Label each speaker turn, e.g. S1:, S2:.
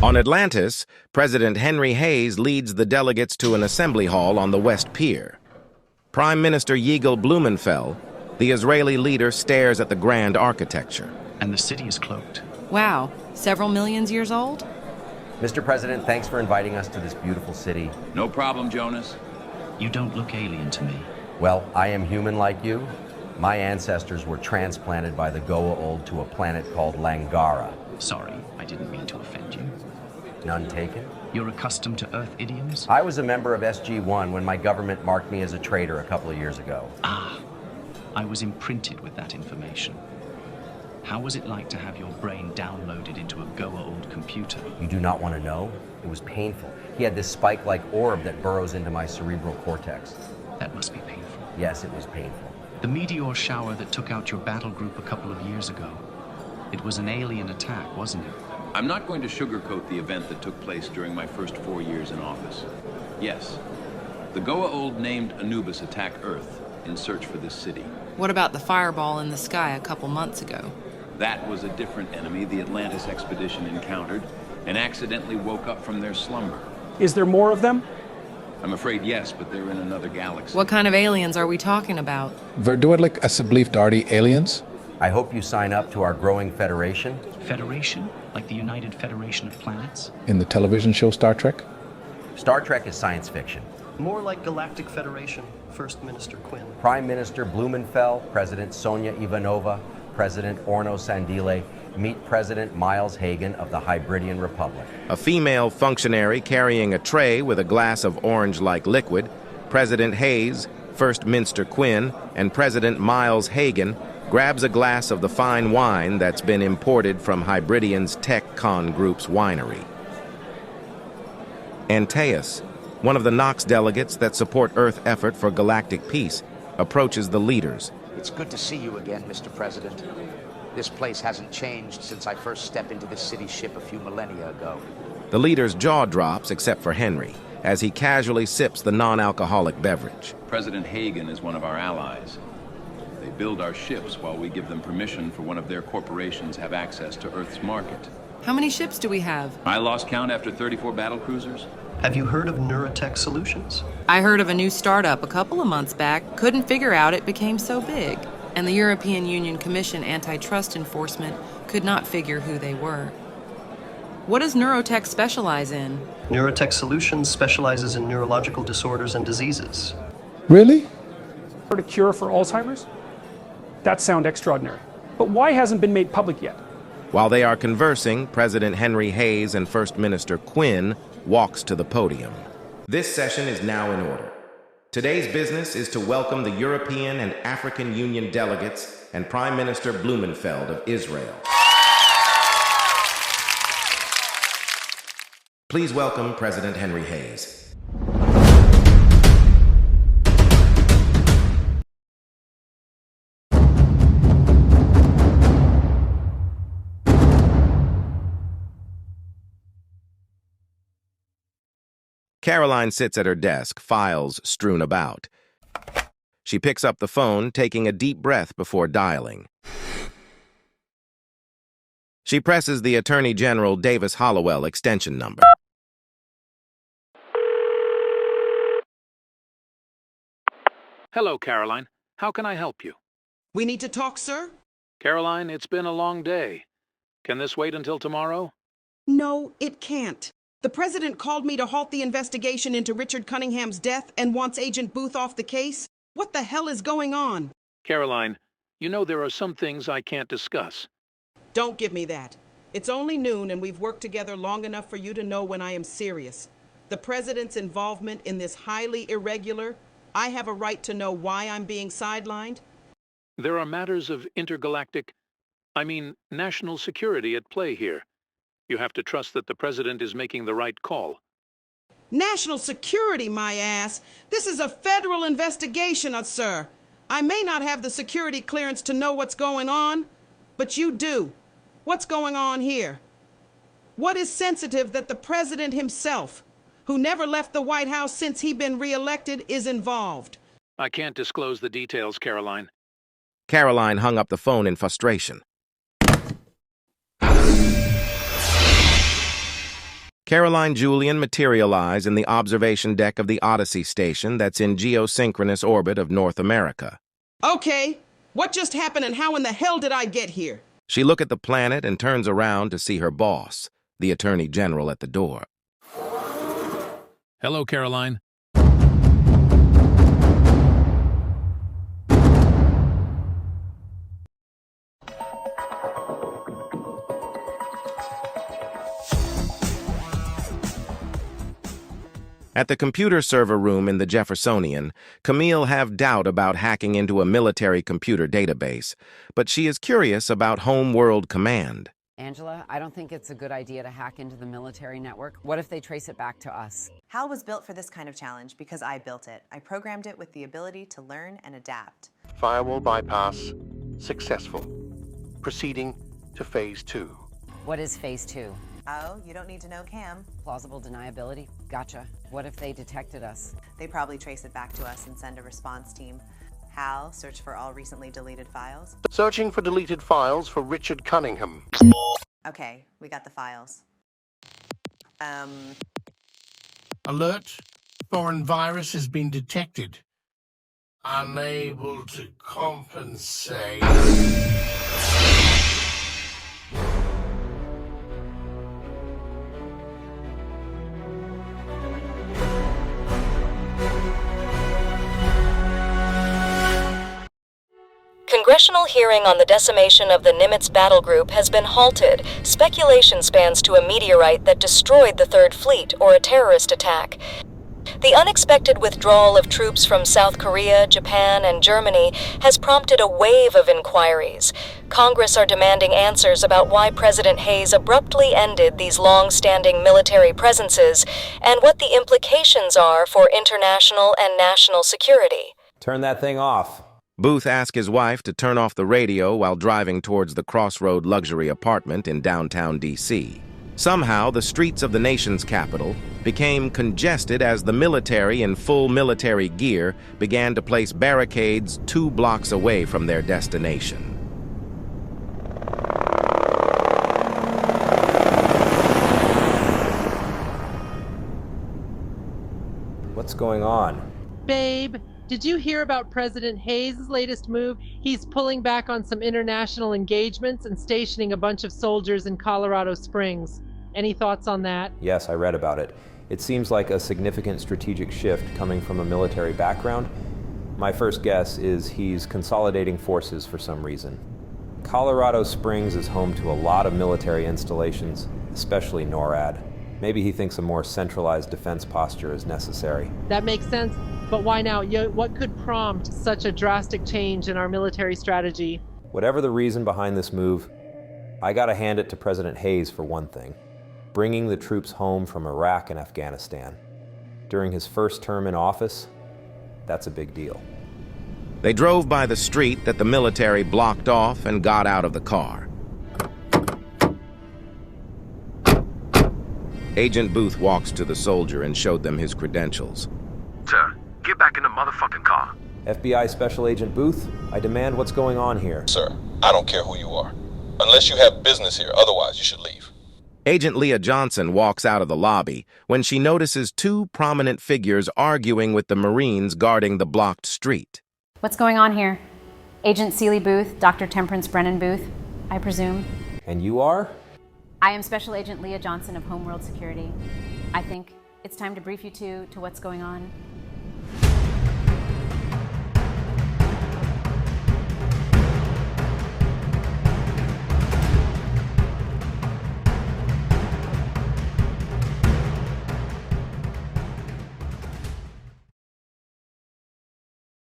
S1: On Atlantis, President Henry Hayes leads the delegates to an assembly hall on the West Pier. Prime Minister Yigal Blumenfeld, the Israeli leader, stares at the grand architecture.
S2: And the city is cloaked.
S3: Wow, several millions years old?
S4: Mr. President, thanks for inviting us to this beautiful city.
S5: No problem, Jonas.
S2: You don't look alien to me.
S4: Well, I am human like you. My ancestors were transplanted by the Goa Old to a planet called Langara.
S2: Sorry, I didn't mean to offend you.
S4: None taken?
S2: You're accustomed to Earth idioms?
S4: I was a member of SG-1 when my government marked me as a traitor a couple of years ago.
S2: Ah, I was imprinted with that information. How was it like to have your brain downloaded into a Goa Old computer?
S4: You do not want to know? It was painful. He had this spike-like orb that burrows into my cerebral cortex.
S2: That must be painful.
S4: Yes, it was painful.
S2: The meteor shower that took out your battle group a couple of years ago. It was an alien attack, wasn't it?
S5: I'm not going to sugarcoat the event that took place during my first 4 years in office. Yes, the Goa Old named Anubis attacked Earth in search for this city.
S3: What about the fireball in the sky a couple months ago?
S5: That was a different enemy the Atlantis expedition encountered and accidentally woke up from their slumber.
S6: Is there more of them?
S5: I'm afraid yes, but they're in another galaxy.
S3: What kind of aliens are we talking about?
S7: Verduidelijk alsjeblieft daar die aliens?
S4: I hope you sign up to our growing federation.
S2: Federation? Like the United Federation of Planets?
S7: In the television show Star Trek?
S4: Star Trek is science fiction.
S8: More like Galactic Federation, First Minister Quinn.
S4: Prime Minister Blumenfeld, President Sonia Ivanova, President Orno Sandile, meet President Miles Hagen of the Hybridian Republic.
S1: A female functionary carrying a tray with a glass of orange-like liquid, President Hayes, First Minister Quinn, and President Miles Hagen grabs a glass of the fine wine that's been imported from Hybridian's TechCon Group's winery. Antaeus, one of the Nox delegates that support Earth effort for galactic peace, approaches the leaders.
S9: It's good to see you again, Mr. President. This place hasn't changed since I first stepped into this city ship a few millennia ago.
S1: The leader's jaw drops, except for Henry, as he casually sips the non-alcoholic beverage.
S5: President Hagen is one of our allies. They build our ships while we give them permission for one of their corporations have access to Earth's market.
S3: How many ships do we have?
S5: I lost count after 34 battlecruisers.
S8: Have you heard of Neurotech Solutions?
S3: I heard of a new startup a couple of months back. Couldn't figure out it became so big. And the European Union Commission Antitrust Enforcement could not figure who they were. What does Neurotech specialize in?
S8: Neurotech Solutions specializes in neurological disorders and diseases.
S7: Really?
S6: Or a cure for Alzheimer's? That sounds extraordinary. But why hasn't been made public yet?
S1: While they are conversing, President Henry Hayes and First Minister Quinn walks to the podium. This session is now in order. Today's business is to welcome the European and African Union delegates and Prime Minister Blumenfeld of Israel. Please welcome President Henry Hayes. Caroline sits at her desk, files strewn about. She picks up the phone, taking a deep breath before dialing. She presses the Attorney General Davis Hollowell extension number.
S10: Hello, Caroline. How can I help you?
S11: We need to talk, sir?
S10: Caroline, it's been a long day. Can this wait until tomorrow?
S11: No, it can't. The president called me to halt the investigation into Richard Cunningham's death and wants Agent Booth off the case. What the hell is going on?
S10: Caroline, you know there are some things I can't discuss.
S11: Don't give me that. It's only noon and we've worked together long enough for you to know when I am serious. The president's involvement in this highly irregular, I have a right to know why I'm being sidelined.
S10: There are matters of national security at play here. You have to trust that the president is making the right call.
S11: National security, my ass! This is a federal investigation, sir. I may not have the security clearance to know what's going on, but you do. What's going on here? What is sensitive that the president himself, who never left the White House since he been reelected, is involved?
S10: I can't disclose the details, Caroline.
S1: Caroline hung up the phone in frustration. Caroline Julian materialize in the observation deck of the Odyssey station that's in geosynchronous orbit of North America.
S11: Okay, what just happened and how in the hell did I get here?
S1: She look at the planet and turns around to see her boss, the Attorney General at the door.
S10: Hello, Caroline.
S1: At the computer server room in the Jeffersonian, Camille have doubt about hacking into a military computer database, but she is curious about Homeworld Command.
S12: Angela, I don't think it's a good idea to hack into the military network. What if they trace it back to us?
S13: HAL was built for this kind of challenge because I built it. I programmed it with the ability to learn and adapt.
S14: Firewall bypass successful. Proceeding to phase 2.
S12: What is phase 2?
S13: Oh, you don't need to know, Cam.
S12: Plausible deniability? Gotcha. What if they detected us?
S13: They probably trace it back to us and send a response team. HAL, search for all recently deleted files.
S14: Searching for deleted files for Richard Cunningham.
S13: Okay, we got the files.
S15: Alert. Foreign virus has been detected. Unable to compensate.
S16: Congressional hearing on the decimation of the Nimitz battle group has been halted. Speculation spans to a meteorite that destroyed the Third Fleet or a terrorist attack. The unexpected withdrawal of troops from South Korea, Japan, and Germany has prompted a wave of inquiries. Congress are demanding answers about why President Hayes abruptly ended these long-standing military presences and what the implications are for international and national security.
S1: Turn that thing off. Booth asked his wife to turn off the radio while driving towards the Crossroad luxury apartment in downtown D.C. Somehow, the streets of the nation's capital became congested as the military in full military gear began to place barricades 2 blocks away from their destination.
S17: What's going on?
S18: Babe, did you hear about President Hayes' latest move? He's pulling back on some international engagements and stationing a bunch of soldiers in Colorado Springs. Any thoughts on that?
S17: Yes, I read about it. It seems like a significant strategic shift coming from a military background. My first guess is he's consolidating forces for some reason. Colorado Springs is home to a lot of military installations, especially NORAD. Maybe he thinks a more centralized defense posture is necessary.
S18: That makes sense, but why now? What could prompt such a drastic change in our military strategy?
S17: Whatever the reason behind this move, I gotta hand it to President Hayes for one thing. Bringing the troops home from Iraq and Afghanistan. During his first term in office, that's a big deal.
S1: They drove by the street that the military blocked off and got out of the car. Agent Booth walks to the soldier and showed them his credentials.
S19: Sir, get back in the motherfucking car.
S17: FBI Special Agent Booth, I demand what's going on here.
S20: Sir, I don't care who you are. Unless you have business here, otherwise you should leave.
S1: Agent Leah Johnson walks out of the lobby when she notices 2 prominent figures arguing with the Marines guarding the blocked street.
S21: What's going on here? Agent Seeley Booth, Dr. Temperance Brennan Booth, I presume.
S17: And you are?
S21: I am Special Agent Leah Johnson of Homeworld Security. I think it's time to brief you two to what's going on.